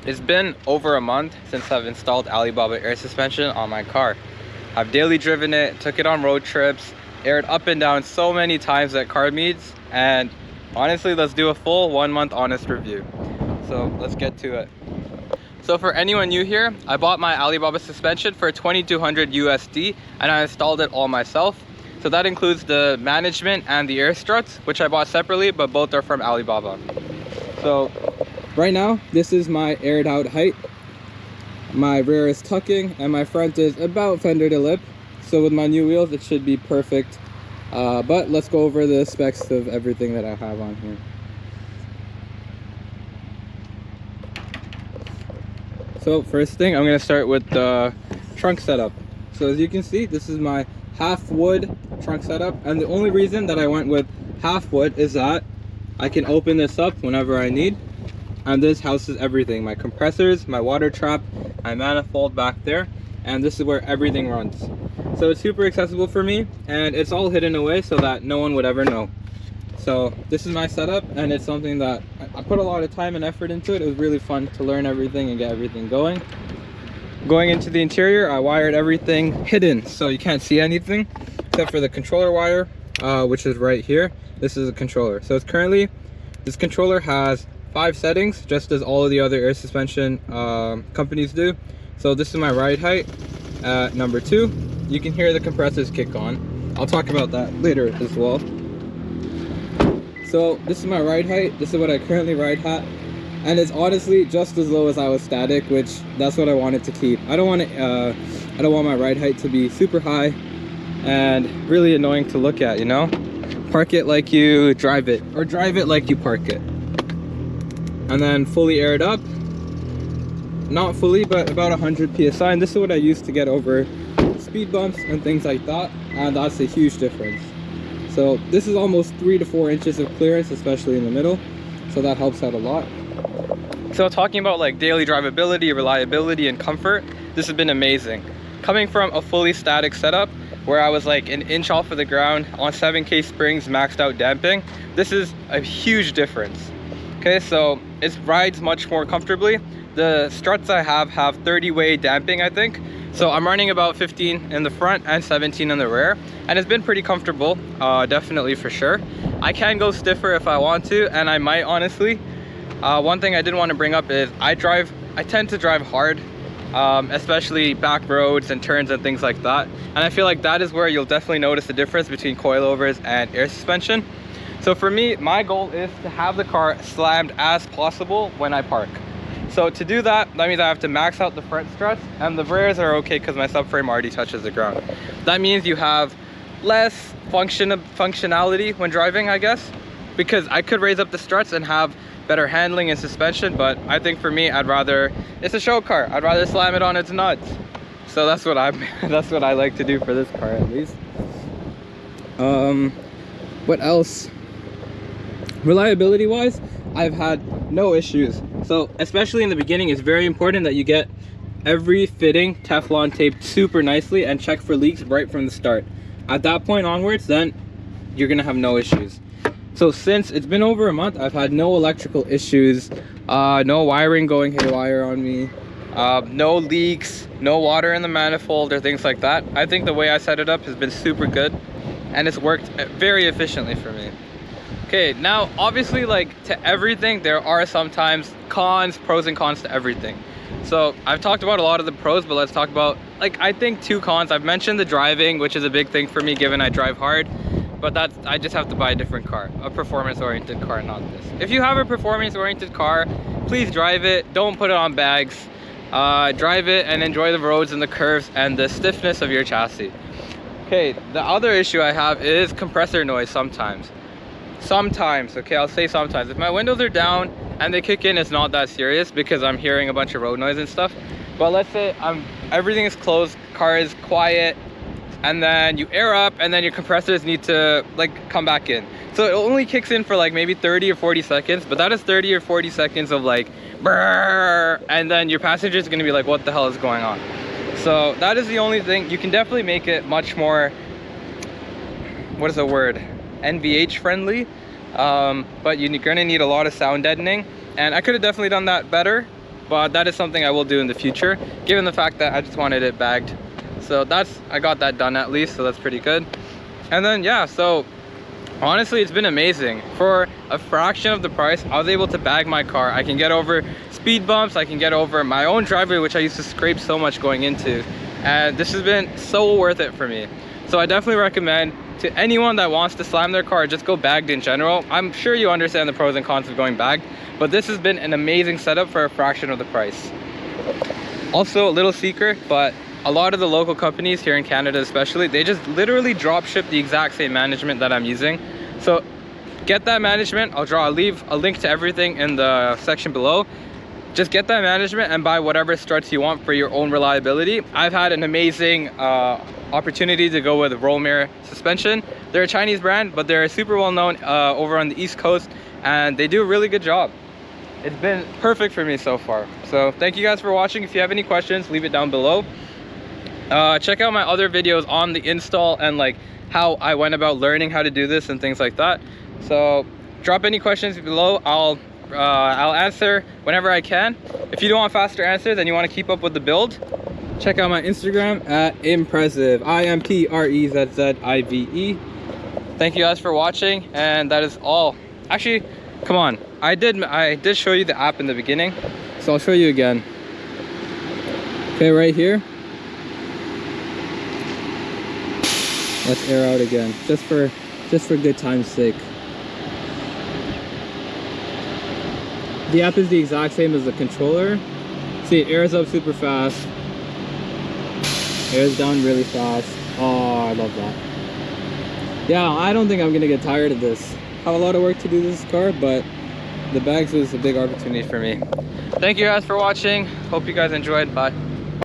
It's been over a month since I've installed Alibaba air suspension on my car. I've daily driven it, took it on road trips, aired up and down so many times at car meets, and honestly, let's do a full 1 month honest review. So let's get to it. So for anyone new here, I bought my Alibaba suspension for 2200 USD and I installed it all myself. So that includes the management and the air struts, which I bought separately, but both are from Alibaba. So right now, this is my aired out height. My rear is tucking and my front is about fender to lip. So with my new wheels, it should be perfect. But let's go over the specs of everything that I have on here. So first thing, I'm gonna start with the trunk setup. So as you can see, this is my half wood trunk setup. And the only reason that I went with half wood is that I can open this up whenever I need. And this houses everything, my compressors, my water trap, my manifold back there, and this is where everything runs. So it's super accessible for me, and it's all hidden away so that no one would ever know. So this is my setup, and it's something that I put a lot of time and effort into it. It was really fun to learn everything and get everything going. Going into the interior, I wired everything hidden, so you can't see anything except for the controller wire, which is right here. This is a controller. So it's currently, this controller has 5 settings, just as all of the other air suspension companies do. So this is my ride height at number 2. You can hear the compressors kick on. I'll talk about that later as well. So this is my ride height. This is what I currently ride at, and it's honestly just as low as I was static, which that's what I wanted to keep. I don't want my ride height to be super high and really annoying to look at, you know? Park it like you drive it, or drive it like you park it. And then fully aired up, not fully, but about 100 psi, and this is what I use to get over speed bumps and things like that, and that's a huge difference. So this is almost 3 to 4 inches of clearance, especially in the middle, so that helps out a lot. So talking about like daily drivability, reliability, and comfort, this has been amazing. Coming from a fully static setup where I was like an inch off of the ground on 7K springs, maxed out damping, this is a huge difference. Okay, so it rides much more comfortably. The struts I have 30-way damping, I think. So I'm running about 15 in the front and 17 in the rear. And it's been pretty comfortable, definitely for sure. I can go stiffer if I want to, and I might honestly. One thing I did want to bring up is I tend to drive hard, especially back roads and turns and things like that. And I feel like that is where you'll definitely notice the difference between coilovers and air suspension. So for me, my goal is to have the car slammed as possible when I park. So to do that, that means I have to max out the front struts, and the rears are okay because my subframe already touches the ground. That means you have less functionality when driving, I guess, because I could raise up the struts and have better handling and suspension, but I think for me, it's a show car. I'd rather slam it on its nuts. So that's what I like to do for this car, at least. What else? Reliability wise, I've had no issues. So especially in the beginning, it's very important that you get every fitting Teflon taped super nicely and check for leaks right from the start. At that point onwards, then you're gonna have no issues. So since it's been over a month, I've had no electrical issues, no wiring going haywire on me, no leaks, no water in the manifold or things like that. I think the way I set it up has been super good, and it's worked very efficiently for me. Okay, now obviously, like to everything, there are sometimes pros and cons to everything. So I've talked about a lot of the pros, but let's talk about, like, I think 2 cons. I've mentioned the driving, which is a big thing for me given I drive hard, but I just have to buy a different car, a performance-oriented car, not this. If you have a performance-oriented car, please drive it, don't put it on bags. Drive it and enjoy the roads and the curves and the stiffness of your chassis. Okay, the other issue I have is compressor noise sometimes. Okay, I'll say sometimes. If my windows are down and they kick in, it's not that serious because I'm hearing a bunch of road noise and stuff. But let's say everything is closed, car is quiet, and then you air up and then your compressors need to like come back in. So it only kicks in for like maybe 30 or 40 seconds, but that is 30 or 40 seconds of like brrr, and then your passenger is gonna be like, what the hell is going on? So that is the only thing. You can definitely make it much more, what is the word? NVH friendly, but you're gonna need a lot of sound deadening, and I could have definitely done that better, but that is something I will do in the future, given the fact that I just wanted it bagged. So I got that done at least, so that's pretty good. And then yeah, so honestly, it's been amazing. For a fraction of the price, I was able to bag my car. I can get over speed bumps, I can get over my own driveway, which I used to scrape so much going into, and this has been so worth it for me. So I definitely recommend to anyone that wants to slam their car, just go bagged in general. I'm sure you understand the pros and cons of going bagged, but this has been an amazing setup for a fraction of the price. Also, a little secret, but a lot of the local companies here in Canada especially, they just literally drop ship the exact same management that I'm using. So get that management. I'll leave a link to everything in the section below. Just get that management and buy whatever struts you want for your own reliability. I've had an amazing opportunity to go with Rollmere suspension. They're a Chinese brand, but they're super well known over on the East Coast, and they do a really good job. It's been perfect for me so far. So thank you guys for watching. If you have any questions, leave it down below. Check out my other videos on the install and like how I went about learning how to do this and things like that. So drop any questions below. I'll answer whenever I can. If you don't want faster answers and you want to keep up with the build, check out my Instagram at Imprezzive, IMPREZZIVE. Thank you guys for watching, and that is all. Actually, come on, I did show you the app in the beginning, so I'll show you again. Okay, right here, let's air out again, just for good time's sake. The app is the exact same as the controller. See, it airs up super fast, airs down really fast. Oh, I love that. Yeah, I don't think I'm gonna get tired of this. I have a lot of work to do this car, but the bags was a big opportunity for me. Thank you guys for watching. Hope you guys enjoyed. Bye.